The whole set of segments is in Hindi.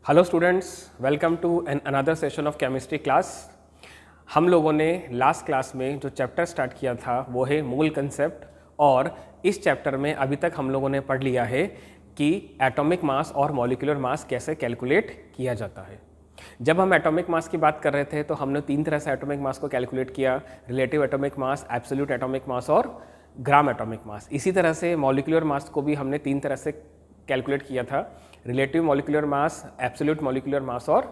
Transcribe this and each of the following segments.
Hello students, welcome to an another session of chemistry class. हम लोगों ने लास्ट क्लास में जो चैप्टर स्टार्ट किया था वो है मोल कंसेप्ट, और इस चैप्टर में अभी तक हम लोगों ने पढ़ लिया है कि एटॉमिक मास और मॉलिक्यूलर मास कैसे कैलकुलेट किया जाता है। जब हम एटॉमिक मास की बात कर रहे थे तो हमने तीन तरह से एटॉमिक मास को कैलकुलेट किया: relative atomic mass, absolute atomic mass और ग्राम एटॉमिक मास। इसी तरह से मॉलिक्यूलर मास को भी हमने तीन तरह से कैलकुलेट किया था: relative molecular mass, absolute molecular mass और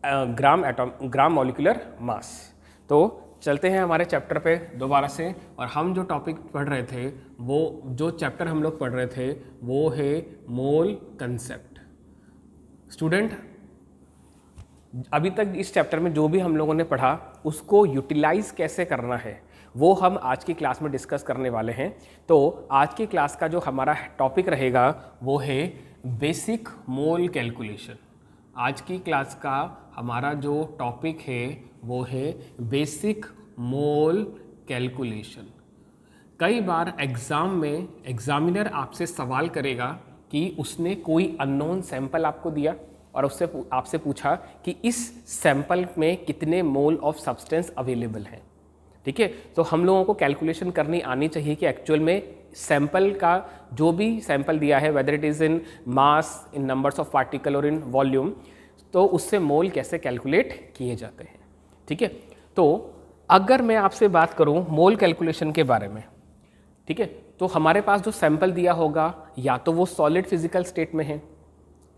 ग्राम मॉलिक्यूलर मास। तो चलते हैं हमारे चैप्टर पे दोबारा से, और हम जो टॉपिक पढ़ रहे थे, वो जो चैप्टर हम लोग पढ़ रहे थे वो है मोल कंसेप्ट। स्टूडेंट, अभी तक इस चैप्टर में जो भी हम लोगों ने पढ़ा उसको यूटिलाइज कैसे करना है वो हम आज की क्लास में डिस्कस करने वाले हैं। तो आज की क्लास का जो हमारा टॉपिक रहेगा वो है बेसिक मोल कैलकुलेशन। आज की क्लास का हमारा जो टॉपिक है वो है बेसिक मोल कैलकुलेशन। कई बार एग्ज़ाम में एग्जामिनर आपसे सवाल करेगा कि उसने कोई अननोन सैंपल आपको दिया और उससे आपसे पूछा कि इस सैंपल में कितने मोल ऑफ सब्सटेंस अवेलेबल हैं। ठीक है, तो हम लोगों को कैलकुलेशन करनी आनी चाहिए कि एक्चुअल में सैंपल का जो भी सैंपल दिया है, whether it is in mass, in numbers of particle और इन वॉल्यूम, तो उससे मोल कैसे कैलकुलेट किए जाते हैं। ठीक है, तो अगर मैं आपसे बात करूं मोल कैलकुलेशन के बारे में, ठीक है, तो हमारे पास जो सैंपल दिया होगा या तो वो सॉलिड फिजिकल स्टेट में है,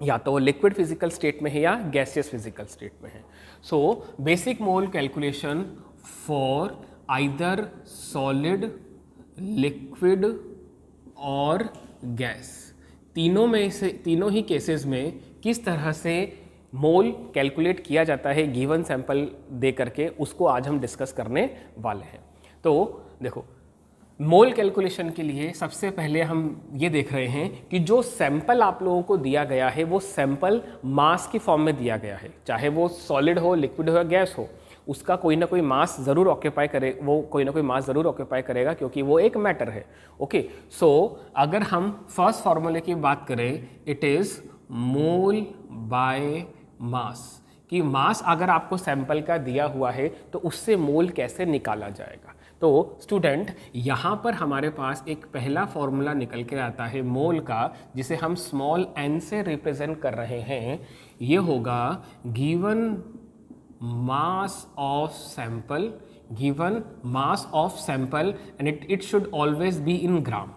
या तो वो लिक्विड फिजिकल स्टेट में है, या गैसियस फिजिकल स्टेट में है। So basic mole calculation for either solid, liquid और गैस, तीनों ही केसेस में किस तरह से मोल कैलकुलेट किया जाता है गिवन सैंपल दे करके, उसको आज हम डिस्कस करने वाले हैं। तो देखो, मोल कैलकुलेशन के लिए सबसे पहले हम ये देख रहे हैं कि जो सैंपल आप लोगों को दिया गया है वो सैंपल मास की फॉर्म में दिया गया है, चाहे वो सॉलिड हो, लिक्विड हो या गैस हो, उसका कोई ना कोई मास ज़रूर ऑक्यूपाई करे, वो कोई ना कोई मास ज़रूर ऑक्यूपाई करेगा क्योंकि वो एक मैटर है। ओके, सो अगर हम फर्स्ट फार्मूले की बात करें, इट इज़ मोल बाय मास, कि मास अगर आपको सैंपल का दिया हुआ है तो उससे मोल कैसे निकाला जाएगा। तो स्टूडेंट, यहाँ पर हमारे पास एक पहला फॉर्मूला निकल के आता है मोल का, जिसे हम स्मॉल n से रिप्रेजेंट कर रहे हैं। ये होगा given mass of sample, given mass of sample, and it should always be in gram.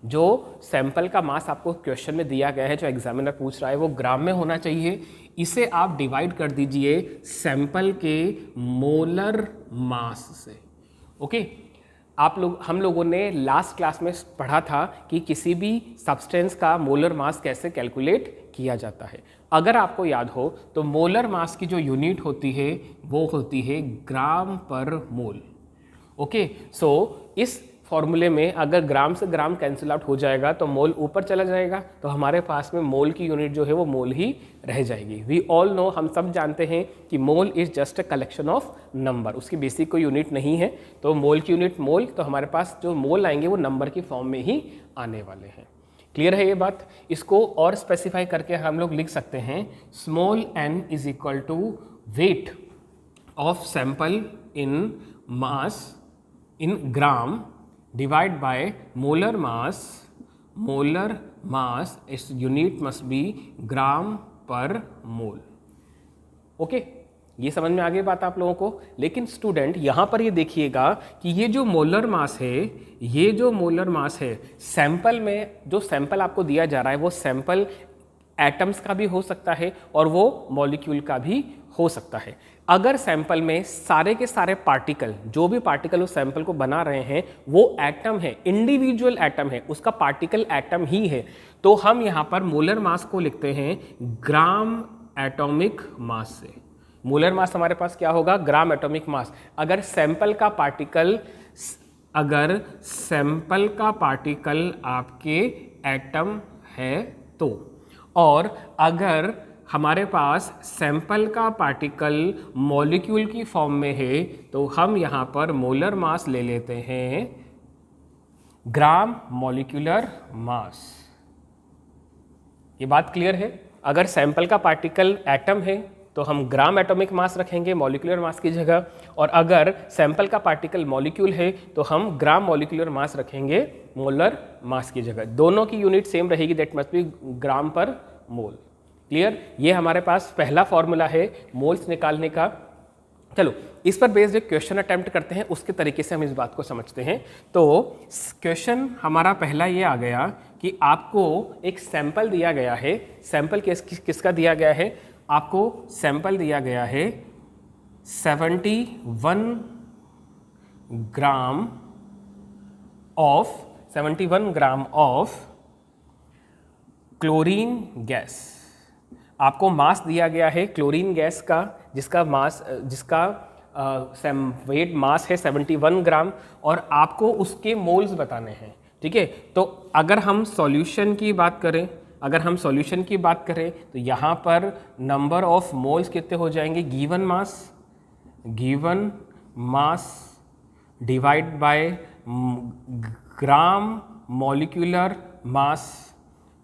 जो सैंपल का मास आपको क्वेश्चन में दिया गया है, जो एग्जामिनर पूछ रहा है, वो ग्राम में होना चाहिए। इसे आप डिवाइड कर दीजिए सैंपल के मोलर मास से। ओके, हम लोगों ने लास्ट क्लास में पढ़ा था कि किसी भी सब्सटेंस का मोलर मास कैसे कैलकुलेट किया जाता है। अगर आपको याद हो तो मोलर मास की जो यूनिट होती है वो होती है ग्राम पर मोल। ओके, सो इस फॉर्मूले में अगर ग्राम से ग्राम कैंसिल आउट हो जाएगा तो मोल ऊपर चला जाएगा, तो हमारे पास में मोल की यूनिट जो है वो मोल ही रह जाएगी। वी ऑल नो, हम सब जानते हैं कि mole is just a collection of number, उसकी बेसिक कोई यूनिट नहीं है। तो मोल की यूनिट मोल, तो हमारे पास जो मोल आएंगे वो नंबर की फॉर्म में ही आने वाले हैं। क्लियर है ये बात? इसको और स्पेसिफाई करके हम लोग लिख सकते हैं small n is equal to weight of sample in mass in gram divide by molar mass, इस यूनिट मस्ट बी ग्राम पर मोल। ओके, ये समझ में आ गई बात आप लोगों को। लेकिन स्टूडेंट, यहाँ पर ये देखिएगा कि ये जो मोलर मास है, सैंपल में जो सैंपल आपको दिया जा रहा है वो सैंपल एटम्स का भी हो सकता है और वो मॉलिक्यूल का भी हो सकता है। अगर सैंपल में सारे के सारे पार्टिकल, जो भी पार्टिकल उस सैंपल को बना रहे हैं वो एटम है, इंडिविजुअल एटम है, उसका पार्टिकल एटम ही है, तो हम यहाँ पर मोलर मास को लिखते हैं ग्राम एटॉमिक मास से। मोलर मास हमारे पास क्या होगा? Gram atomic mass. अगर सैंपल का पार्टिकल आपके एटम है तो, और अगर हमारे पास सैंपल का पार्टिकल मॉलिक्यूल की फॉर्म में है तो हम यहाँ पर मोलर मास ले लेते हैं ग्राम मॉलिक्यूलर मास। ये बात क्लियर है? अगर सैंपल का पार्टिकल एटम है तो हम ग्राम एटॉमिक मास रखेंगे मॉलिक्यूलर मास की जगह, और अगर सैंपल का पार्टिकल मॉलिक्यूल है तो हम ग्राम मॉलिक्यूलर मास रखेंगे मोलर मास की जगह। दोनों की यूनिट सेम रहेगी, दैट मस्ट बी ग्राम पर मोल। क्लियर? ये हमारे पास पहला फॉर्मूला है मोल्स निकालने का। चलो इस पर बेस्ड एक क्वेश्चन अटेम्प्ट करते हैं, उसके तरीके से हम इस बात को समझते हैं। तो क्वेश्चन हमारा पहला ये आ गया कि आपको एक सैंपल दिया गया है। सैंपल किसका दिया गया है? आपको सैंपल दिया गया है 71 ग्राम ऑफ क्लोरीन गैस। आपको मास दिया गया है क्लोरीन गैस का, जिसका वेट मास है 71 ग्राम, और आपको उसके मोल्स बताने हैं। ठीक है, तो अगर हम सॉल्यूशन की बात करें तो यहाँ पर नंबर ऑफ मोल्स कितने हो जाएंगे? Given mass divide by gram molecular mass.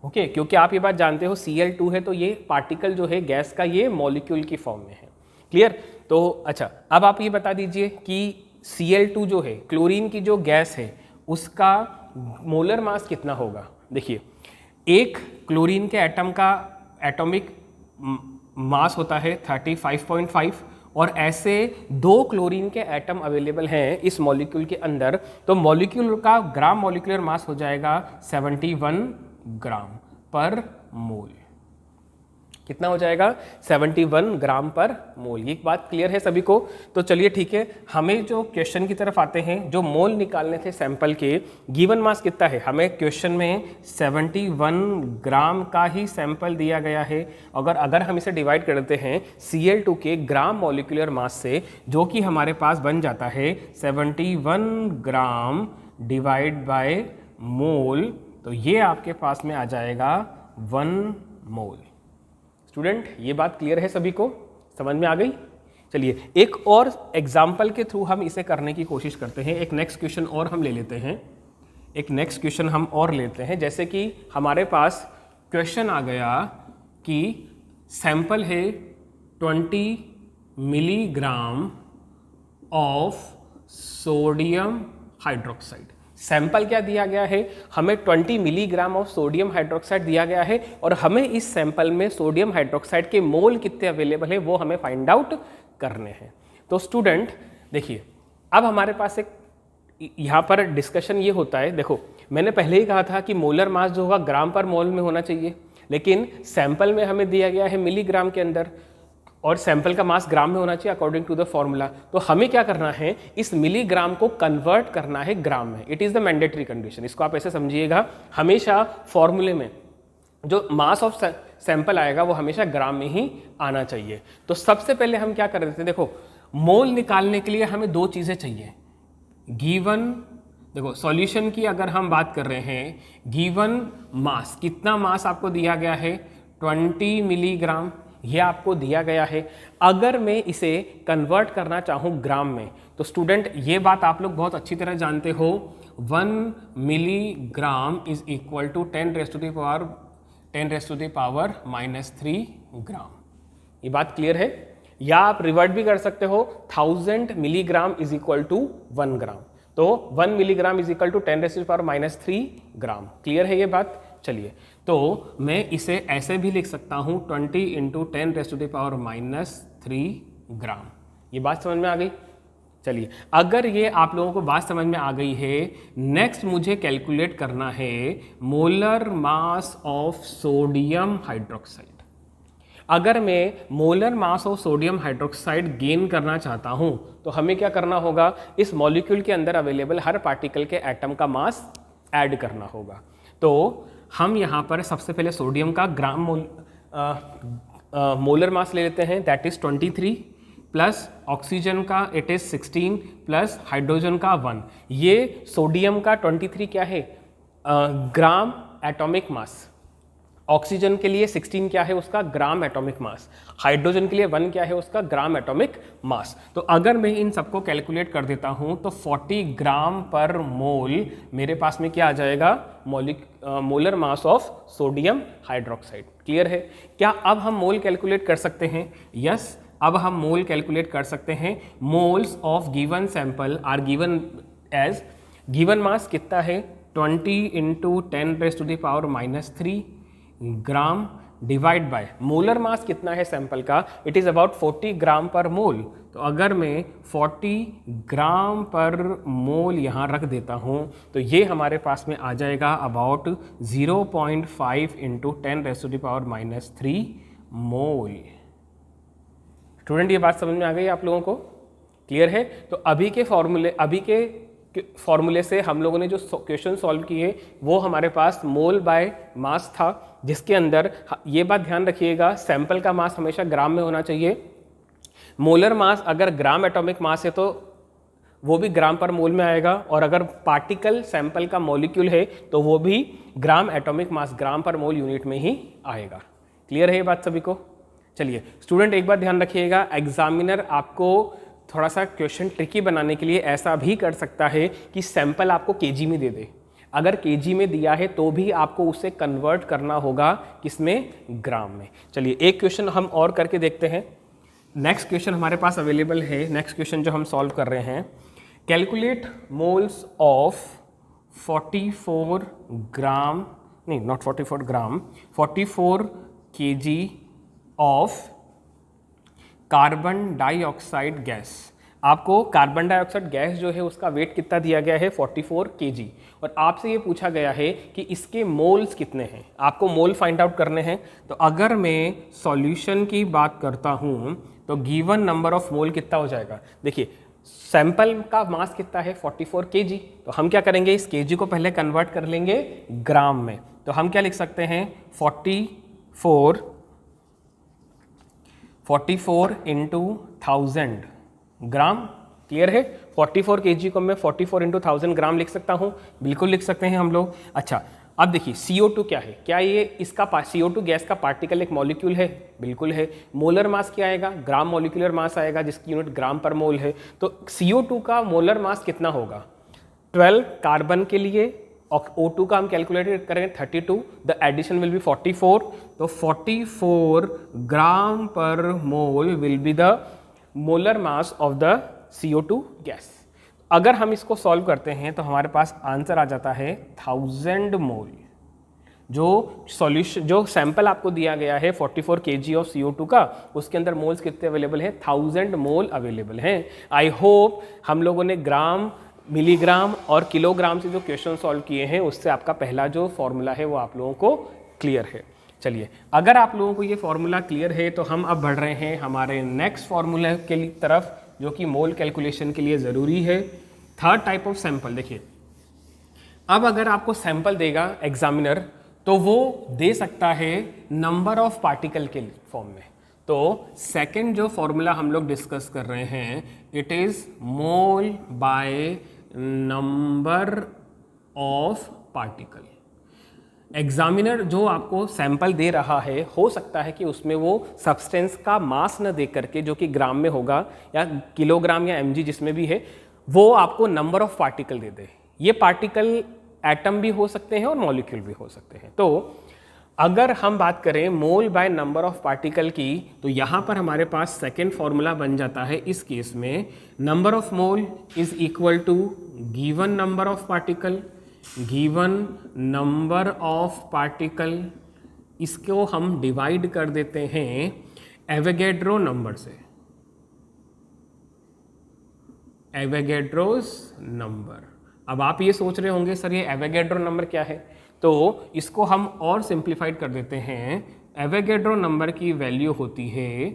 Okay, क्योंकि आप ये बात जानते हो Cl2 है तो ये पार्टिकल जो है गैस का ये मॉलिक्यूल की फॉर्म में है। क्लियर? तो अच्छा, अब आप ये बता दीजिए कि Cl2 जो है क्लोरीन की जो गैस है उसका मोलर मास कितना होगा। देखिए, एक क्लोरीन के एटम का एटॉमिक मास होता है 35.5, और ऐसे 2 क्लोरीन के एटम अवेलेबल हैं इस मॉलिक्यूल के अंदर, तो मॉलिक्यूल का ग्राम मॉलिक्यूलर मास हो जाएगा 71 ग्राम पर मोल। कितना हो जाएगा? 71 ग्राम पर मोल। ये बात क्लियर है सभी को? तो चलिए ठीक है, हमें जो क्वेश्चन की तरफ आते हैं, जो मोल निकालने थे सैंपल के, गिवन मास कितना है? हमें क्वेश्चन में 71 ग्राम का ही सैंपल दिया गया है। अगर हम इसे डिवाइड कर देते हैं Cl2 के ग्राम मॉलिक्यूलर मास से, जो कि हमारे पास बन जाता है 71 ग्राम डिवाइड बाय मोल, तो ये आपके पास में आ जाएगा 1 मोल। स्टूडेंट, ये बात क्लियर है सभी को? समझ में आ गई? चलिए एक और एग्जाम्पल के थ्रू हम इसे करने की कोशिश करते हैं। एक नेक्स्ट क्वेश्चन और हम ले लेते हैं। जैसे कि हमारे पास क्वेश्चन आ गया कि सैंपल है 20 milligram of sodium hydroxide. Sample क्या दिया गया है? हमें 20 मिलीग्राम ऑफ सोडियम हाइड्रोक्साइड दिया गया है, और हमें इस सैंपल में सोडियम हाइड्रोक्साइड के मोल कितने अवेलेबल है वो हमें फाइंड आउट करने हैं। तो स्टूडेंट देखिए, अब हमारे पास एक यहाँ पर डिस्कशन ये होता है। देखो, मैंने पहले ही कहा था कि मोलर मास जो होगा ग्राम पर मोल में होना चाहिए, लेकिन सैंपल में हमें दिया गया है मिलीग्राम के अंदर, और सैंपल का मास ग्राम में होना चाहिए अकॉर्डिंग टू द फॉर्मूला। तो हमें क्या करना है? इस मिलीग्राम को कन्वर्ट करना है ग्राम में। It is the mandatory condition. इसको आप ऐसे समझिएगा, हमेशा फॉर्मूले में जो मास ऑफ सैंपल आएगा वो हमेशा ग्राम में ही आना चाहिए। तो सबसे पहले हम क्या कर देते हैं? देखो, मोल निकालने के लिए हमें 2 चीज़ें चाहिए। गिवन, देखो सॉल्यूशन की अगर हम बात कर रहे हैं, गिवन मास, कितना मास आपको दिया गया है? 20 मिलीग्राम, ये आपको दिया गया है। अगर मैं इसे कन्वर्ट करना चाहूँ ग्राम में, तो स्टूडेंट ये बात आप लोग बहुत अच्छी तरह जानते हो, 1 milligram is equal to 10 raise to the power -3 gram. ये बात क्लियर है? या आप रिवर्ट भी कर सकते हो, 1000 milligram is equal to 1 gram. तो 1 milligram is equal to 10 raise to the power -3 gram. Clear है ये बात? चलिए, तो मैं इसे ऐसे भी लिख सकता हूँ 20 into 10 raise to the power -3 gram. ये बात समझ में आ गई? चलिए, अगर ये आप लोगों को बात समझ में आ गई है, नेक्स्ट मुझे कैलकुलेट करना है molar mass of sodium hydroxide. अगर मैं molar mass of sodium hydroxide gain करना चाहता हूँ तो हमें क्या करना होगा? इस मॉलिक्यूल के अंदर अवेलेबल हर पार्टिकल के एटम का मास ऐड करना होगा। तो हम यहाँ पर सबसे पहले सोडियम का ग्राम मोलर मास ले लेते हैं, दैट इज 23, प्लस ऑक्सीजन का इट इज 16, प्लस हाइड्रोजन का 1। ये सोडियम का 23 क्या है? ग्राम एटॉमिक मास, ऑक्सीजन के लिए 16 क्या है उसका ग्राम एटॉमिक मास, हाइड्रोजन के लिए 1 क्या है उसका ग्राम एटॉमिक मास। तो अगर मैं इन सबको कैलकुलेट कर देता हूं तो 40 ग्राम पर मोल मेरे पास में क्या आ जाएगा, molar mass of sodium hydroxide. Clear है? क्या अब हम मोल कैलकुलेट कर सकते हैं? यस, अब हम मोल कैलकुलेट कर सकते हैं। Moles of given sample are given as, given mass कितना है 20 इंटू 10⁻⁻³ gram divide by molar mass कितना है सैंपल का, इट इज़ अबाउट 40 ग्राम पर मोल। तो अगर मैं 40 ग्राम पर मोल यहाँ रख देता हूँ तो ये हमारे पास में आ जाएगा अबाउट 0.5 इंटू 10⁻³ मोल। स्टूडेंट ये बात समझ में आ गई आप लोगों को? क्लियर है? तो अभी के फॉर्मूले से हम लोगों ने जो क्वेश्चन सॉल्व किए वो हमारे पास मोल बाय मास था, जिसके अंदर ये बात ध्यान रखिएगा सैंपल का मास हमेशा ग्राम में होना चाहिए। मोलर मास अगर ग्राम एटॉमिक मास है तो वो भी ग्राम पर मोल में आएगा, और अगर पार्टिकल सैंपल का मॉलिक्यूल है तो वो भी ग्राम एटॉमिक मास ग्राम पर मोल यूनिट में ही आएगा। क्लियर है ये बात सभी को? चलिए स्टूडेंट एक बात ध्यान रखिएगा, एग्जामिनर आपको थोड़ा सा क्वेश्चन ट्रिकी बनाने के लिए ऐसा भी कर सकता है कि सैंपल आपको केजी में दे दे। अगर केजी में दिया है तो भी आपको उसे कन्वर्ट करना होगा किसमें, ग्राम में। चलिए एक क्वेश्चन हम और करके देखते हैं। नेक्स्ट क्वेश्चन हमारे पास अवेलेबल है। नेक्स्ट क्वेश्चन जो हम सॉल्व कर रहे हैं, कैलकुलेट मोल्स ऑफ 44 ग्राम, नहीं not 44 gram, 44 kg of carbon dioxide gas. आपको कार्बन डाइऑक्साइड गैस जो है उसका वेट कितना दिया गया है 44 kg, और आपसे ये पूछा गया है कि इसके मोल्स कितने हैं, आपको मोल फाइंड आउट करने हैं। तो अगर मैं सॉल्यूशन की बात करता हूँ तो गिवन नंबर ऑफ मोल कितना हो जाएगा, देखिए सैंपल का मास कितना है 44 kg, तो हम क्या करेंगे इस kg को पहले कन्वर्ट कर लेंगे ग्राम में। तो हम क्या लिख सकते हैं 44 इंटू 1000 ग्राम। क्लियर है? 44 kg को मैं 44 इंटू 1000 ग्राम लिख सकता हूँ, बिल्कुल लिख सकते हैं हम लोग। अच्छा अब देखिए CO2 क्या है, क्या ये इसका CO2 गैस का पार्टिकल एक मॉलिक्यूल है? बिल्कुल है। मोलर मास क्या आएगा, ग्राम मॉलिक्यूलर मास आएगा जिसकी यूनिट ग्राम पर मोल है। तो CO2 का मोलर मास कितना होगा 12, कार्बन के लिए और O2 का हम कैलकुलेट करेंगे 32, द एडिशन विल बी 44। तो 44 ग्राम पर mole will be the molar mass of the CO2 gas. अगर हम इसको सॉल्व करते हैं तो हमारे पास आंसर आ जाता है 1000 मोल। जो सॉल्यूशन, जो सैंपल आपको दिया गया है 44 kg ऑफ CO2 का, उसके अंदर मोल्स कितने अवेलेबल हैं 1000 मोल अवेलेबल हैं। आई होप हम लोगों ने ग्राम, मिलीग्राम और किलोग्राम से जो क्वेश्चन सॉल्व किए हैं उससे आपका पहला जो फॉर्मूला है वो आप लोगों को क्लियर है। चलिए अगर आप लोगों को ये फॉर्मूला क्लियर है तो हम अब बढ़ रहे हैं हमारे नेक्स्ट फॉर्मूला के तरफ, जो कि मोल कैलकुलेशन के लिए ज़रूरी है। थर्ड टाइप ऑफ सैंपल, देखिए अब अगर आपको सैंपल देगा एग्जामिनर तो वो दे सकता है नंबर ऑफ पार्टिकल के फॉर्म में। तो सेकंड जो फॉर्मूला हम लोग डिस्कस कर रहे हैं, it is mole by number of particle. Examiner जो आपको सैंपल दे रहा है, हो सकता है कि उसमें वो सब्सटेंस का मास न दे करके, जो कि ग्राम में होगा या किलोग्राम या mg जिसमें भी है, वो आपको नंबर ऑफ पार्टिकल दे दे। ये पार्टिकल एटम भी हो सकते हैं और मॉलिक्यूल भी हो सकते हैं। तो अगर हम बात करें मोल बाय नंबर ऑफ पार्टिकल की, तो यहाँ पर हमारे पास सेकेंड फॉर्मूला बन जाता है इस केस में, number of mole is equal to given number of particle, given number of particle, इसको हम डिवाइड कर देते हैं एवोगैड्रो नंबर से, एवोगैड्रोस नंबर। अब आप ये सोच रहे होंगे सर ये एवोगैड्रो नंबर क्या है, तो इसको हम और सिंप्लीफाइड कर देते हैं। एवोगैड्रो नंबर की वैल्यू होती है,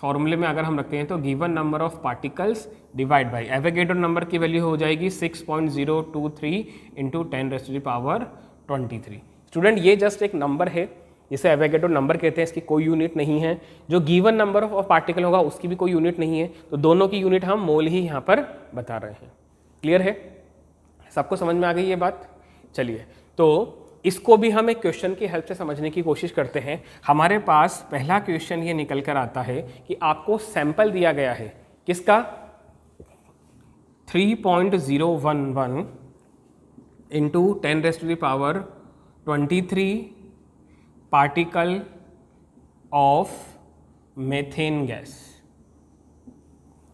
फॉर्मूले में अगर हम रखते हैं तो given number of particles divide by, Avogadro number की वैल्यू हो जाएगी 6.023 इंटू 10⁻23। स्टूडेंट ये जस्ट एक नंबर है, जिसे एवोगैड्रो नंबर कहते हैं, इसकी कोई यूनिट नहीं है। जो गिवन नंबर ऑफ पार्टिकल होगा उसकी भी कोई यूनिट नहीं है, तो दोनों की यूनिट हम मोल ही यहाँ पर बता रहे हैं। क्लियर है? सबको समझ में आ गई ये बात? चलिए तो इसको भी हम एक क्वेश्चन की हेल्प से समझने की कोशिश करते हैं। हमारे पास पहला क्वेश्चन ये निकल कर आता है कि आपको सैंपल दिया गया है किसका, 3.011 into 10⁻23 particle of methane gas.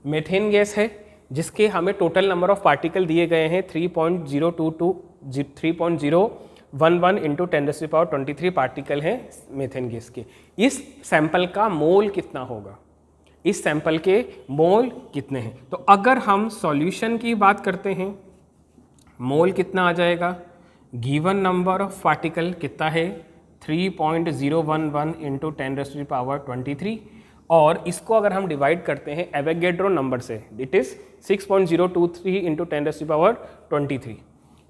Methane gas है जिसके हमें टोटल नंबर ऑफ पार्टिकल दिए गए हैं 3.011 इंटू 10⁻23 पार्टिकल हैं मेथेन गैस के। इस सैंपल का मोल कितना होगा, इस सैंपल के मोल कितने हैं। तो अगर हम सॉल्यूशन की बात करते हैं, मोल कितना आ जाएगा, गिवन नंबर ऑफ पार्टिकल कितना है 3.011 इंटू 10⁻23, और इसको अगर हम डिवाइड करते हैं एवोगैड्रो नंबर से, इट इज़ 6.023 इंटू 10⁻23,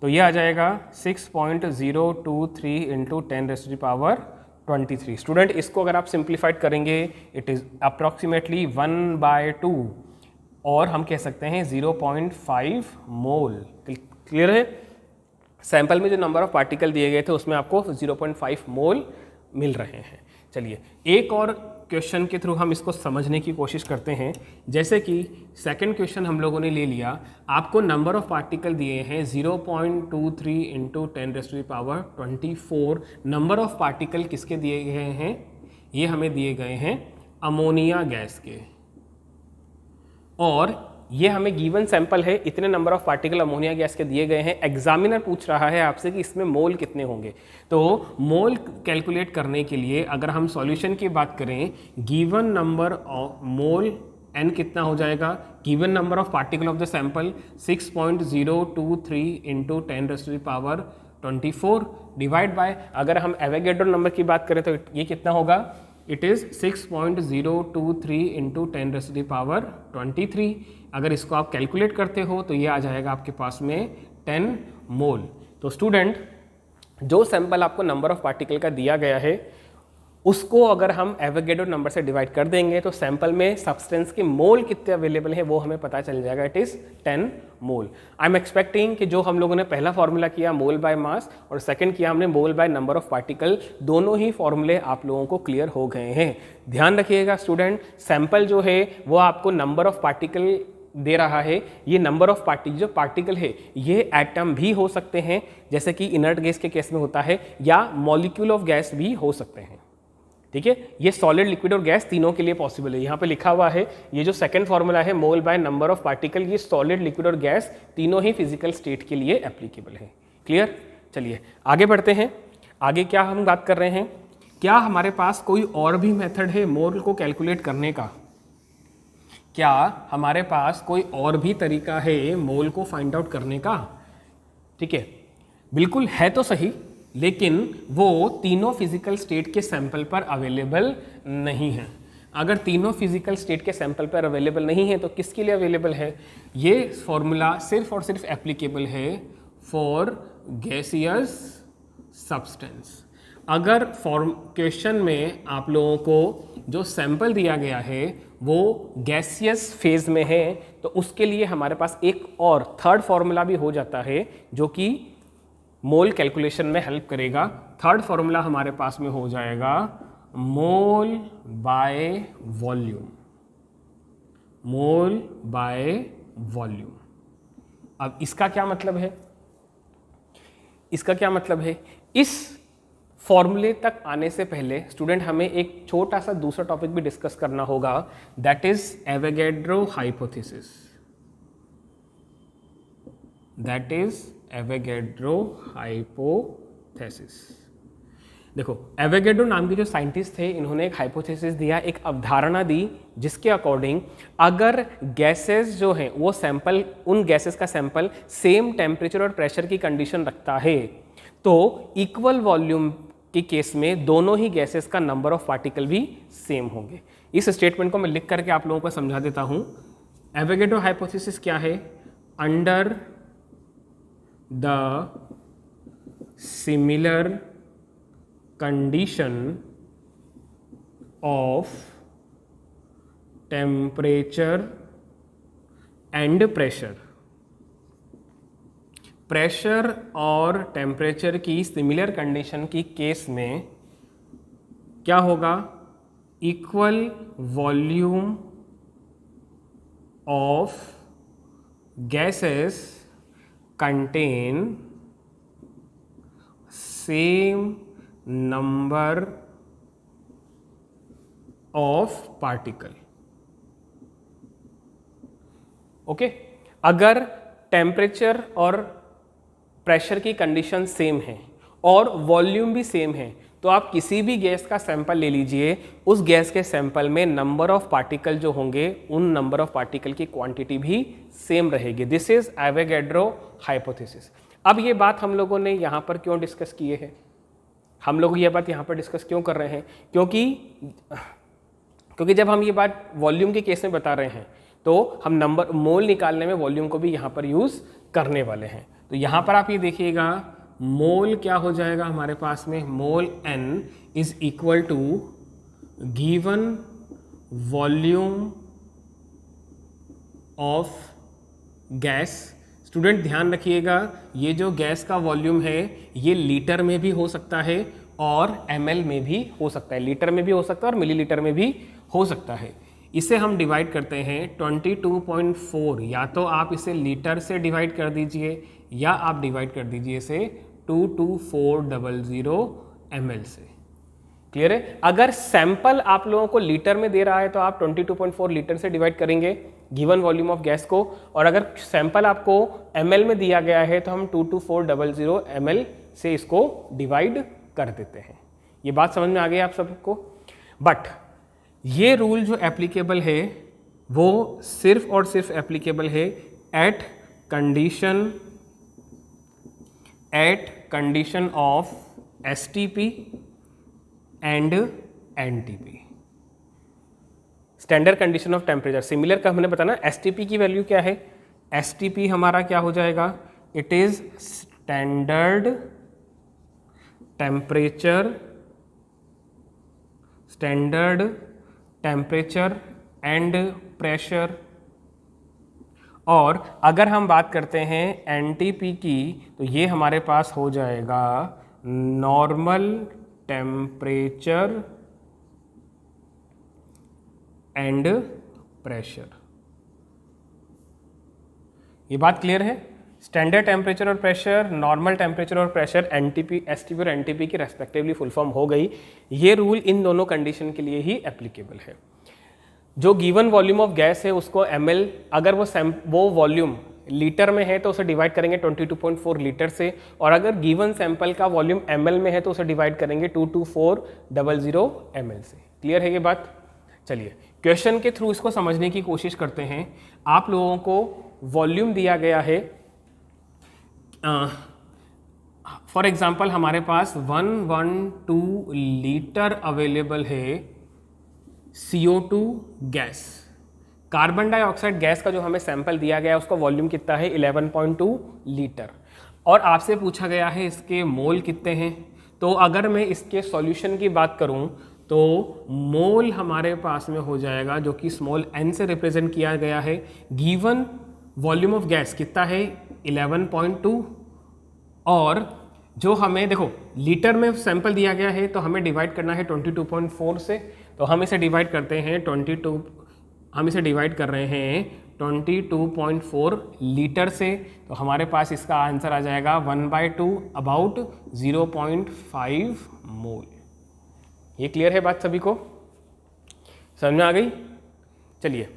तो ये आ जाएगा 6.023 इंटू 10⁻23। स्टूडेंट इसको अगर आप सिंप्लीफाइड करेंगे इट इज़ अप्रॉक्सीमेटली 1/2, और हम कह सकते हैं 0.5 मोल। क्लियर है, सैंपल में जो नंबर ऑफ पार्टिकल दिए गए थे उसमें आपको 0.5 मोल मिल रहे हैं। चलिए एक और क्वेश्चन के थ्रू हम इसको समझने की कोशिश करते हैं। जैसे कि सेकंड क्वेश्चन हम लोगों ने ले लिया, आपको नंबर ऑफ पार्टिकल दिए हैं 0.23 इंटू 10⁻24। नंबर ऑफ पार्टिकल किसके दिए गए हैं, ये हमें दिए गए हैं अमोनिया गैस के, और ये हमें गिवन सैंपल है, इतने number of particle ammonia gas के दिए गए हैं। एग्जामिनर पूछ रहा है आपसे कि इसमें मोल कितने होंगे। तो मोल कैलकुलेट करने के लिए अगर हम सॉल्यूशन की बात करें, given number of mole n कितना हो जाएगा, given number of particle of the sample 6.023 into 10⁻24 divide by, अगर हम एवोगैड्रो नंबर की बात करें तो ये कितना होगा, इट इज़ 6.023 इंटू 10⁻23। अगर इसको आप कैलकुलेट करते हो तो ये आ जाएगा आपके पास में 10 मोल। तो स्टूडेंट जो सैंपल आपको नंबर ऑफ पार्टिकल का दिया गया है उसको अगर हम एवोगैड्रो नंबर से डिवाइड कर देंगे तो सैंपल में सब्सटेंस के मोल कितने अवेलेबल हैं वो हमें पता चल जाएगा, it is 10 mole. I am expecting कि जो हम लोगों ने पहला फॉर्मूला किया मोल बाय मास और सेकंड किया हमने मोल बाय नंबर ऑफ पार्टिकल, दोनों ही फॉर्मूले आप लोगों को क्लियर हो गए हैं। ध्यान रखिएगा स्टूडेंट, सैंपल जो है वो आपको नंबर ऑफ पार्टिकल दे रहा है। ये नंबर ऑफ जो पार्टिकल है ये एटम भी हो सकते हैं जैसे कि इनर्ट गैस के केस में होता है, या मॉलिक्यूल ऑफ गैस भी हो सकते हैं। ठीक है, ये सॉलिड, लिक्विड और गैस तीनों के लिए पॉसिबल है। यहाँ पे लिखा हुआ है ये जो सेकंड फॉर्मूला है मोल बाय नंबर ऑफ पार्टिकल, ये सॉलिड, लिक्विड और गैस तीनों ही फिजिकल स्टेट के लिए एप्लीकेबल है। क्लियर, चलिए आगे बढ़ते हैं। आगे क्या हम बात कर रहे हैं, क्या हमारे पास कोई और भी मेथड है मोल को कैलकुलेट करने का, क्या हमारे पास कोई और भी तरीका है मोल को फाइंड आउट करने का। ठीक है, बिल्कुल है तो सही, लेकिन वो तीनों फिजिकल स्टेट के सैंपल पर अवेलेबल नहीं है। अगर तीनों फिजिकल स्टेट के सैंपल पर अवेलेबल नहीं है तो किसके लिए अवेलेबल है, ये फॉर्मूला सिर्फ और सिर्फ एप्लीकेबल है फॉर गैसियस सब्सटेंस। अगर क्वेश्चन में आप लोगों को जो सैंपल दिया गया है वो गैसियस फेज में है तो उसके लिए हमारे पास एक और थर्ड फॉर्मूला भी हो जाता है जो कि मोल कैलकुलेशन में हेल्प करेगा। थर्ड फॉर्मूला हमारे पास में हो जाएगा mole by volume, mole by volume. अब इसका क्या मतलब है, इसका क्या मतलब है, इस फॉर्मूले तक आने से पहले स्टूडेंट हमें एक छोटा सा दूसरा टॉपिक भी डिस्कस करना होगा, that is Avogadro hypothesis. That is Avogadro hypothesis. देखो एवोगैड्रो नाम के जो साइंटिस्ट थे इन्होंने एक हाइपोथेसिस दिया, एक अवधारणा दी जिसके अकॉर्डिंग अगर गैसेस जो हैं वो सैंपल, उन गैसेस का सैंपल सेम टेम्परेचर और प्रेशर की कंडीशन रखता है तो इक्वल वॉल्यूम के केस में दोनों ही गैसेस का नंबर ऑफ पार्टिकल भी सेम होंगे। इस स्टेटमेंट को मैं लिख करके आप लोगों को समझा देता हूं। एवोगैड्रो हाइपोथेसिस क्या है, under the similar condition of temperature and pressure, pressure और टेम्परेचर की सिमिलर कंडीशन की केस में क्या होगा, equal volume of gases contain same number of particle. Okay, अगर टेम्परेचर और प्रेशर की कंडीशन सेम है और वॉल्यूम भी सेम है तो आप किसी भी गैस का सैंपल ले लीजिए, उस गैस के सैंपल में नंबर ऑफ पार्टिकल जो होंगे उन नंबर ऑफ पार्टिकल की क्वांटिटी भी सेम रहेगी। This is Avogadro hypothesis. अब ये बात हम लोगों ने यहाँ पर क्यों डिस्कस किए हैं, हम लोग ये बात यहाँ पर डिस्कस क्यों कर रहे हैं, क्योंकि जब हम ये बात वॉल्यूम के केस में बता रहे हैं तो हम नंबर मोल निकालने में वॉल्यूम को भी यहाँ पर यूज़ करने वाले हैं। तो यहाँ पर आप ये देखिएगा, मोल क्या हो जाएगा हमारे पास में, mole n is equal to given volume of gas. Student ध्यान रखिएगा, ये जो गैस का वॉल्यूम है ये लीटर में भी हो सकता है और ml में भी हो सकता है, लीटर में भी हो सकता है और मिलीलीटर में भी हो सकता है। इसे हम डिवाइड करते हैं 22.4, या तो आप इसे लीटर से डिवाइड कर दीजिए या आप डिवाइड कर दीजिए इसे 22400 ml से। क्लियर है? अगर सैंपल आप लोगों को लीटर में दे रहा है तो आप 22.4 लीटर से डिवाइड करेंगे गिवन वॉल्यूम ऑफ गैस को, और अगर सैंपल आपको ml में दिया गया है तो हम 22400 ml से इसको डिवाइड कर देते हैं। ये बात समझ में आ गई आप सबको? बट ये रूल जो एप्लीकेबल है वो सिर्फ और सिर्फ एप्लीकेबल है at condition of STP and NTP, standard condition of temperature. Similar का हमने बताना, STP की वैल्यू क्या है, STP हमारा क्या हो जाएगा, it is standard temperature and pressure. और अगर हम बात करते हैं NTP की तो ये हमारे पास हो जाएगा नॉर्मल टेम्परेचर एंड प्रेशर। ये बात क्लियर है? स्टैंडर्ड टेम्परेचर और प्रेशर, नॉर्मल टेम्परेचर और प्रेशर, NTP, STP और NTP की रेस्पेक्टिवली फुल फॉर्म हो गई। ये रूल इन दोनों कंडीशन के लिए ही एप्लीकेबल है। जो गिवन वॉल्यूम ऑफ गैस है उसको ml, अगर वो वॉल्यूम लीटर में है तो उसे डिवाइड करेंगे 22.4 लीटर से, और अगर गिवन सैंपल का वॉल्यूम ml में है तो उसे डिवाइड करेंगे 22400 ml से। क्लियर है ये बात? चलिए क्वेश्चन के थ्रू इसको समझने की कोशिश करते हैं। आप लोगों को वॉल्यूम दिया गया है, फॉर एग्जाम्पल हमारे पास 112 लीटर अवेलेबल है CO2 gas. Carbon dioxide gas का जो हमें सैंपल दिया गया है उसका वॉल्यूम कितना है, 11.2 लीटर, और आपसे पूछा गया है इसके मोल कितने हैं। तो अगर मैं इसके सॉल्यूशन की बात करूं तो मोल हमारे पास में हो जाएगा, जो कि स्मॉल n से रिप्रेजेंट किया गया है। गिवन वॉल्यूम ऑफ गैस कितना है, 11.2, और जो हमें देखो लीटर में सैंपल दिया गया है तो हमें डिवाइड करना है 22.4 से, तो हम इसे डिवाइड करते हैं 22, हम इसे डिवाइड कर रहे हैं 22.4 लीटर से, तो हमारे पास इसका आंसर आ जाएगा 1/2 अबाउट 0.5 मोल। ये क्लियर है बात सभी को? समझ में आ गई? चलिए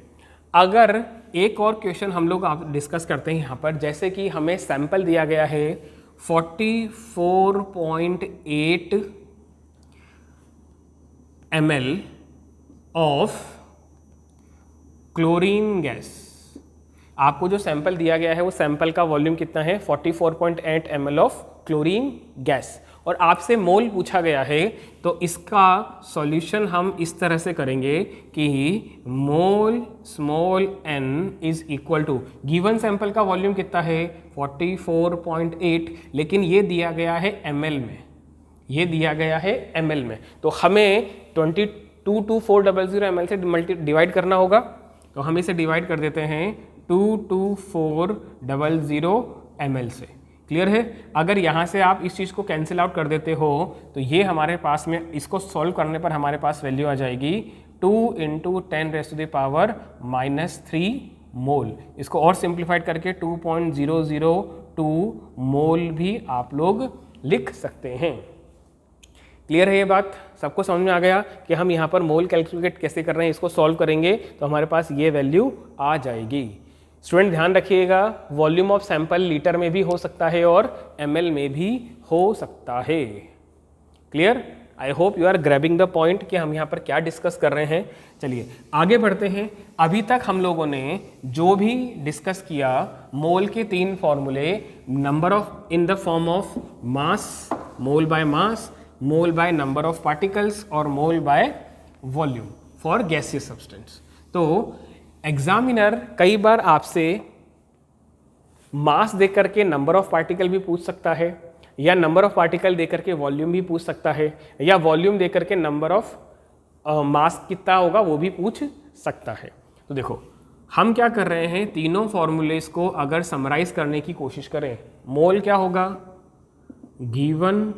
अगर एक और क्वेश्चन हम लोग आप डिस्कस करते हैं यहाँ पर, जैसे कि हमें सैंपल दिया गया है 44.8 ml ऑफ क्लोरीन गैस। आपको जो सैंपल दिया गया है वो सैंपल का वॉल्यूम कितना है, 44.8 ml ऑफ क्लोरीन गैस, और आपसे मोल पूछा गया है। तो इसका सॉल्यूशन हम इस तरह से करेंगे कि mole small n is equal to, given sample का वॉल्यूम कितना है 44.8, लेकिन ये दिया गया है ml में, ये दिया गया है ml में, तो हमें 22400 ml से डिवाइड करना होगा। तो हम इसे डिवाइड कर देते हैं 22400 ml से। क्लियर है? अगर यहाँ से आप इस चीज़ को कैंसिल आउट कर देते हो तो ये हमारे पास में इसको सॉल्व करने पर हमारे पास वैल्यू आ जाएगी 2 × 10⁻³ मोल। इसको और सिंप्लीफाइड करके 2.002 मोल भी आप लोग लिख सकते हैं। क्लियर है ये बात? सबको समझ में आ गया कि हम यहाँ पर मोल कैलकुलेट कैसे कर रहे हैं? इसको सॉल्व करेंगे तो हमारे पास ये वैल्यू आ जाएगी। स्टूडेंट ध्यान रखिएगा, वॉल्यूम ऑफ सैंपल लीटर में भी हो सकता है और ml में भी हो सकता है। Clear? I hope you are grabbing the point कि हम यहाँ पर क्या डिस्कस कर रहे हैं। चलिए आगे बढ़ते हैं। अभी तक हम लोगों ने जो भी डिस्कस किया, मोल के 3 फॉर्मूले, number of in the form of mass, mole by mass, mole by number of particles और mole by volume for gaseous substance. तो एग्जामिनर कई बार आपसे मास देकर के नंबर ऑफ पार्टिकल भी पूछ सकता है, या नंबर ऑफ पार्टिकल देकर के वॉल्यूम भी पूछ सकता है, या वॉल्यूम देकर के नंबर ऑफ मास कितना होगा वो भी पूछ सकता है। तो देखो हम क्या कर रहे हैं, तीनों फॉर्मूलेस को अगर समराइज करने की कोशिश करें, मोल क्या होगा, गिवन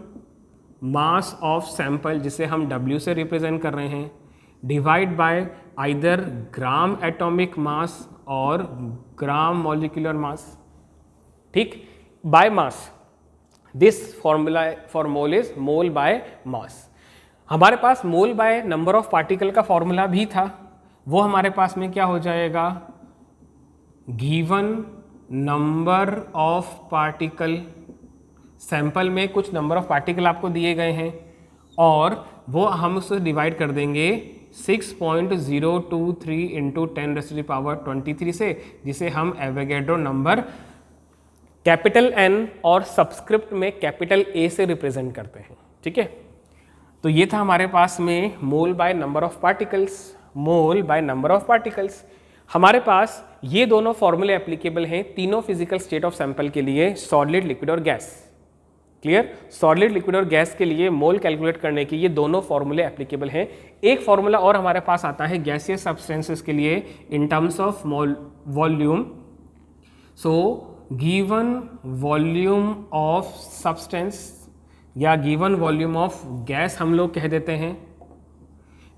मास ऑफ सैंपल जिसे हम W से रिप्रेजेंट कर रहे हैं, divide by either gram atomic mass और ग्राम मॉलिक्यूलर मास। ठीक, by mass, this formula for mole is mole by मास। हमारे पास मोल बाय नंबर ऑफ पार्टिकल का फॉर्मूला भी था, वो हमारे पास में क्या हो जाएगा, given number of particle, sample में कुछ नंबर ऑफ पार्टिकल आपको दिए गए हैं और वो हम उससे डिवाइड कर देंगे 6.023 × 10⁻23 से, जिसे हम एवोगैड्रो नंबर कैपिटल N और सबस्क्रिप्ट में कैपिटल A से रिप्रेजेंट करते हैं। ठीक है, तो ये था हमारे पास में mole by number of particles, mole by number of particles. हमारे पास ये दोनों फॉर्मूले एप्लीकेबल हैं तीनों फिजिकल स्टेट ऑफ सैंपल के लिए, सॉलिड, लिक्विड और गैस। क्लियर? सॉलिड, लिक्विड और गैस के लिए मोल कैलकुलेट करने के ये दोनों फॉर्मूले एप्लीकेबल हैं। एक फॉर्मूला और हमारे पास आता है गैसियस सब्सटेंसेस के लिए इन terms of mole volume. So given volume of substance या गिवन वॉल्यूम ऑफ गैस हम लोग कह देते हैं,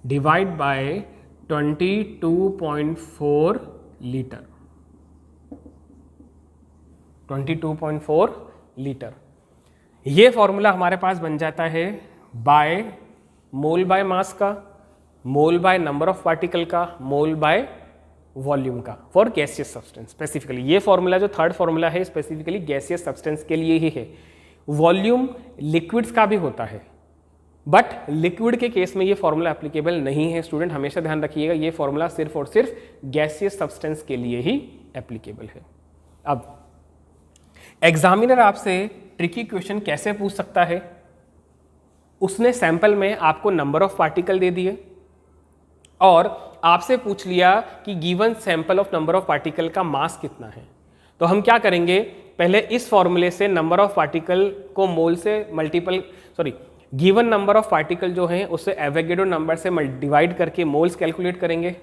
डिवाइड बाय 22.4 लीटर, 22.4 लीटर। ये फॉर्मूला हमारे पास बन जाता है बाय मोल बाय मास का, मोल बाय नंबर ऑफ पार्टिकल का, मोल बाय वॉल्यूम का फॉर गैसियस सब्सटेंस स्पेसिफिकली। ये फॉर्मूला जो थर्ड फॉर्मूला है स्पेसिफिकली गैसियस सब्सटेंस के लिए ही है। वॉल्यूम लिक्विड्स का भी होता है, बट लिक्विड के केस में ये फॉर्मूला एप्लीकेबल नहीं है। स्टूडेंट हमेशा ध्यान रखिएगा, ये फॉर्मूला सिर्फ और सिर्फ गैसियस सब्सटेंस के लिए ही एप्लीकेबल है। अब एग्जामिनर आपसे ट्रिकी क्वेश्चन कैसे पूछ सकता है, उसने सैंपल में आपको नंबर ऑफ पार्टिकल दे दिए और आपसे पूछ लिया कि given sample of number of particle का मास कितना है। तो हम क्या करेंगे, पहले इस फॉर्मूले से नंबर ऑफ पार्टिकल को मोल से गिवन नंबर ऑफ पार्टिकल जो हैं उससे एवोगैड्रो नंबर से डिवाइड करके मोल्स कैलकुलेट करेंगे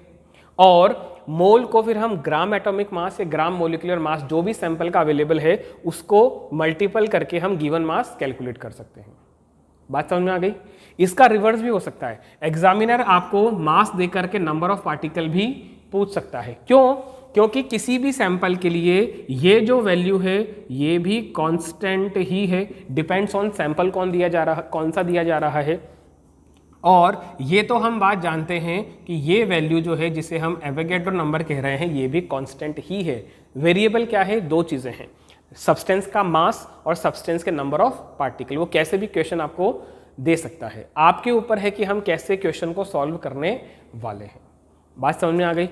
और मोल को फिर हम ग्राम एटॉमिक मास या ग्राम मोलिकुलर मास जो भी सैंपल का अवेलेबल है उसको मल्टीपल करके हम गिवन मास कैलकुलेट कर सकते हैं। बात समझ में आ गई? इसका रिवर्स भी हो सकता है, एग्जामिनर आपको मास देकर के नंबर ऑफ पार्टिकल भी पूछ सकता है। क्यों? क्योंकि किसी भी सैंपल के लिए ये जो वैल्यू है ये भी कांस्टेंट ही है, डिपेंड्स ऑन सैंपल कौन सा दिया जा रहा है। और ये तो हम बात जानते हैं कि ये वैल्यू जो है जिसे हम एवोगैड्रो नंबर कह रहे हैं ये भी कांस्टेंट ही है। वेरिएबल क्या है? दो चीज़ें हैं, सब्सटेंस का मास और सब्सटेंस के नंबर ऑफ पार्टिकल। वो कैसे भी क्वेश्चन आपको दे सकता है, आपके ऊपर है कि हम कैसे क्वेश्चन को सॉल्व करने वाले हैं। बात समझ में आ गई?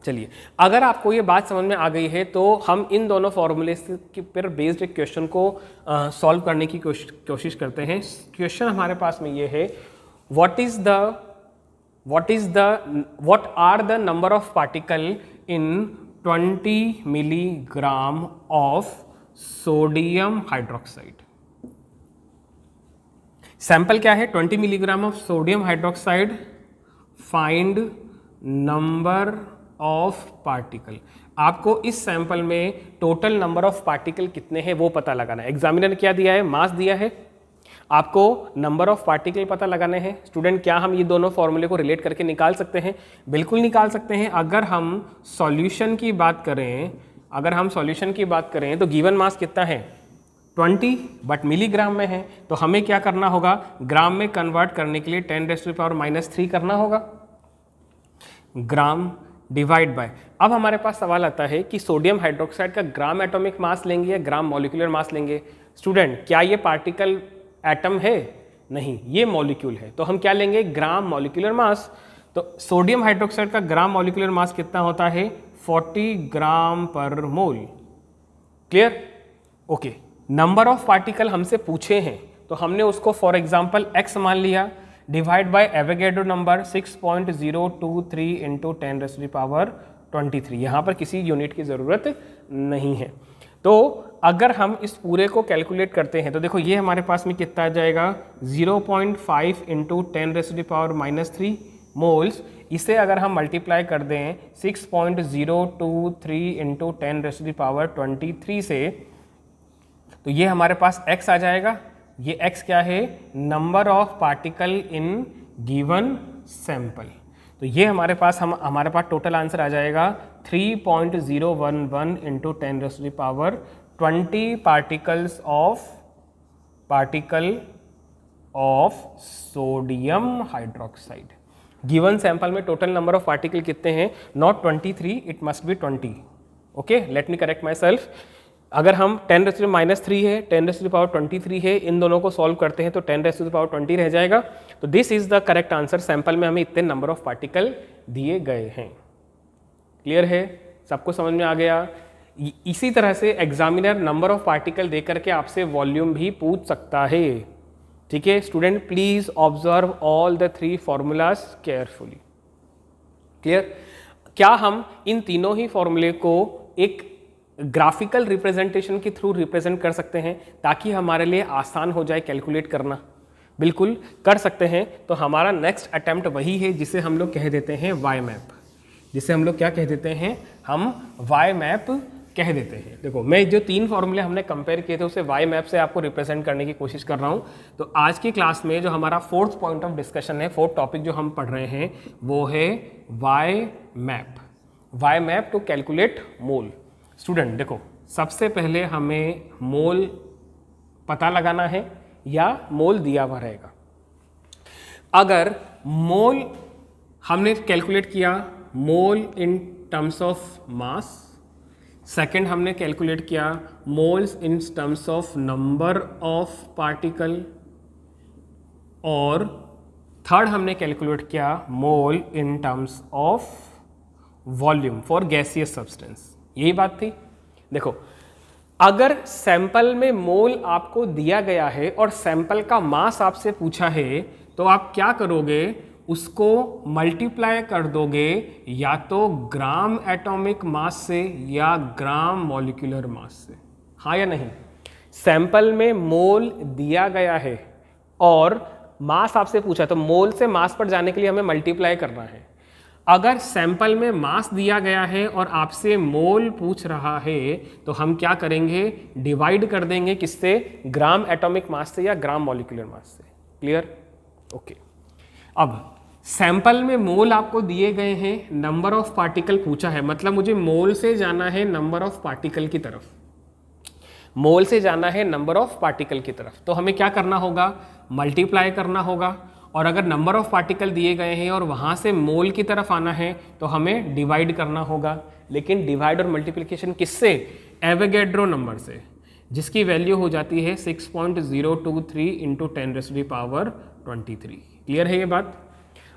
चलिए, अगर आपको ये बात समझ में आ गई है तो हम इन दोनों फॉर्मूले पर बेस्ड एक क्वेश्चन को सॉल्व करने की कोशिश करते हैं। क्वेश्चन हमारे पास में ये है, what are the number of particle in 20 milligram of sodium hydroxide? Sample क्या है? 20 milligram of sodium hydroxide. Find number of particle. आपको इस सैंपल में टोटल नंबर ऑफ पार्टिकल कितने हैं वो पता लगाना है। एग्जामिनर ने क्या दिया है, मास दिया है, आपको नंबर ऑफ पार्टिकल पता लगाने हैं। स्टूडेंट क्या हम ये दोनों फॉर्मूले को रिलेट करके निकाल सकते हैं? बिल्कुल निकाल सकते हैं। अगर हम सॉल्यूशन की बात करें तो गिवन मास कितना है 20, बट मिलीग्राम में है, तो हमें क्या करना होगा, ग्राम में कन्वर्ट करने के लिए 10⁻³ करना होगा, ग्राम डिवाइड बाय। अब हमारे पास सवाल आता है कि सोडियम हाइड्रोक्साइड का ग्राम एटॉमिक मास लेंगे या ग्राम मॉलिक्यूलर मास लेंगे। स्टूडेंट क्या ये पार्टिकल एटम है? नहीं, ये मॉलिक्यूल है, तो हम क्या लेंगे, ग्राम मॉलिक्यूलर मास। तो सोडियम हाइड्रोक्साइड का ग्राम मॉलिक्यूलर मास कितना होता है 40 ग्राम पर mole. Clear? Okay. Number of particle हमसे पूछे हैं तो हमने उसको फॉर एग्जांपल x मान लिया, divide by Avogadro number 6.023 into 10⁻23। यहाँ पर किसी यूनिट की ज़रूरत नहीं है। तो अगर हम इस पूरे को कैलकुलेट करते हैं तो देखो ये हमारे पास में कितना आ जाएगा 0.5 इंटू 10⁻³ मोल्स। इसे अगर हम मल्टीप्लाई कर दें 6.023 इंटू 10⁻23 से तो ये हमारे पास x आ जाएगा। ये x क्या है, number of particle in given sample. तो ये हमारे पास टोटल आंसर आ जाएगा 3.011 into 10⁻20 particle of sodium hydroxide. Given sample में टोटल नंबर ऑफ पार्टिकल कितने हैं, not 23, it must be 20। Okay, let me correct my self. अगर हम 10⁻³ है, 10⁻23 है, इन दोनों को सॉल्व करते हैं तो 10⁻20 रह जाएगा। तो this is the correct answer. Sample में हमें इतने नंबर ऑफ पार्टिकल दिए गए हैं। क्लियर है? सबको समझ में आ गया? इसी तरह से एग्जामिनर नंबर ऑफ पार्टिकल देकर के आपसे वॉल्यूम भी पूछ सकता है। ठीक है student, please observe all the 3 formulas carefully. Clear? क्या हम इन तीनों ही फॉर्मूले को एक ग्राफिकल रिप्रेजेंटेशन के थ्रू रिप्रेजेंट कर सकते हैं ताकि हमारे लिए आसान हो जाए कैलकुलेट करना? बिल्कुल कर सकते हैं। तो हमारा नेक्स्ट अटेम्प्ट वही है जिसे हम लोग कह देते हैं वाई मैप। जिसे हम लोग क्या कह देते हैं, हम वाई मैप कह देते हैं। देखो मैं जो 3 फॉर्मूले हमने कंपेयर किए थे उसे वाई मैप से आपको रिप्रेजेंट करने की कोशिश कर रहा हूँ। तो आज की क्लास में जो हमारा 4th पॉइंट ऑफ डिस्कशन है, 4th टॉपिक जो हम पढ़ रहे हैं वो है Y map. Y map to calculate mole. Student देखो, सबसे पहले हमें मोल पता लगाना है या मोल दिया हुआ रहेगा। अगर मोल हमने कैलकुलेट किया mole in terms of mass, second हमने कैलकुलेट किया moles in terms of number of particle, और थर्ड हमने कैलकुलेट किया mole in terms of volume for gaseous substance. यही बात थी। देखो अगर सैंपल में मोल आपको दिया गया है और सैंपल का मास आपसे पूछा है तो आप क्या करोगे, उसको मल्टीप्लाई कर दोगे या तो ग्राम एटॉमिक मास से या ग्राम मॉलिक्यूलर मास से। हाँ या नहीं? सैंपल में मोल दिया गया है और मास आपसे पूछा तो मोल से मास पर जाने के लिए हमें मल्टीप्लाई करना है। अगर सैंपल में मास दिया गया है और आपसे मोल पूछ रहा है तो हम क्या करेंगे, डिवाइड कर देंगे किससे, ग्राम एटॉमिक मास से या ग्राम मॉलिक्यूलर मास से। क्लियर? ओके। अब सैंपल में मोल आपको दिए गए हैं, नंबर ऑफ पार्टिकल पूछा है, मतलब मुझे मोल से जाना है नंबर ऑफ पार्टिकल की तरफ। मोल से जाना है नंबर ऑफ पार्टिकल की तरफ, तो हमें क्या करना होगा, मल्टीप्लाई करना होगा। और अगर नंबर ऑफ पार्टिकल दिए गए हैं और वहाँ से मोल की तरफ आना है तो हमें डिवाइड करना होगा। लेकिन डिवाइड और मल्टीप्लिकेशन किससे, एवोगैड्रो नंबर से, जिसकी वैल्यू हो जाती है 6.023 इंटू 10⁻23। क्लियर है ये बात?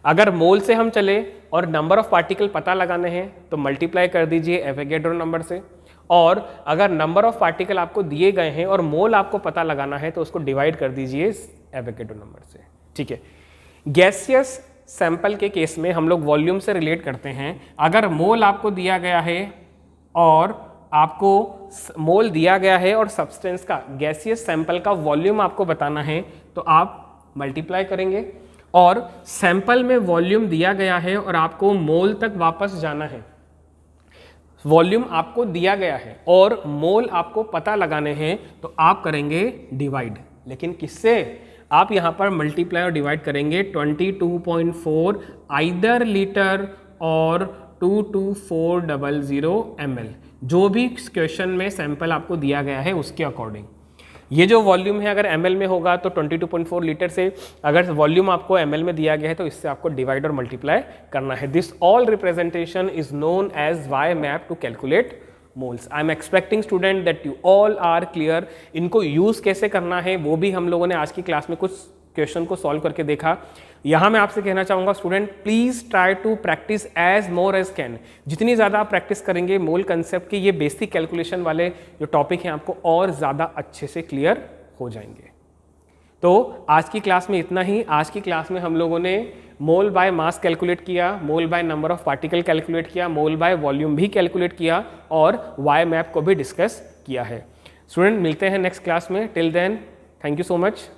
अगर मोल से हम चले और नंबर ऑफ पार्टिकल पता लगाने हैं तो मल्टीप्लाई कर दीजिए एवोगैड्रो नंबर से, और अगर नंबर ऑफ पार्टिकल आपको दिए गए हैं और मोल आपको पता लगाना है तो उसको डिवाइड कर दीजिए एवोगैड्रो नंबर से। ठीक है। गैसियस सैंपल के केस में हम लोग वॉल्यूम से रिलेट करते हैं। अगर मोल आपको दिया गया है और आपको मोल दिया गया है और सब्सटेंस का, गैसियस सैंपल का वॉल्यूम आपको बताना है तो आप मल्टीप्लाई करेंगे, और सैंपल में वॉल्यूम दिया गया है और आपको मोल तक वापस जाना है, वॉल्यूम आपको दिया गया है और मोल आपको पता लगाने हैं, तो आप करेंगे डिवाइड। लेकिन किससे? आप यहाँ पर मल्टीप्लाई और डिवाइड करेंगे 22.4 आइदर लीटर और 22400 ml, जो भी क्वेश्चन में सैंपल आपको दिया गया है उसके अकॉर्डिंग। ये जो वॉल्यूम है अगर ml में होगा तो 22.4 लीटर से, अगर वॉल्यूम आपको ml में दिया गया है तो इससे आपको डिवाइड और मल्टीप्लाई करना है। This all representation is known as Y map to calculate moles. I am expecting student that you all are clear. इनको यूज़ कैसे करना है वो भी हम लोगों ने आज की क्लास में कुछ क्वेश्चन को सॉल्व करके देखा। यहाँ मैं आपसे कहना चाहूँगा student, please try to practice as more as can. जितनी ज़्यादा आप प्रैक्टिस करेंगे मोल कंसेप्ट के ये बेसिक कैलकुलेशन वाले जो टॉपिक हैं आपको और ज़्यादा अच्छे से क्लियर हो जाएंगे। तो आज की क्लास में इतना ही। आज की क्लास में हम लोगों ने मोल बाय मास कैलकुलेट किया, mole by number of particle calculate किया, मोल बाय वॉल्यूम भी कैलकुलेट किया और वाई मैप को भी डिस्कस किया है। स्टूडेंट मिलते हैं नेक्स्ट क्लास में। Till then thank you so much.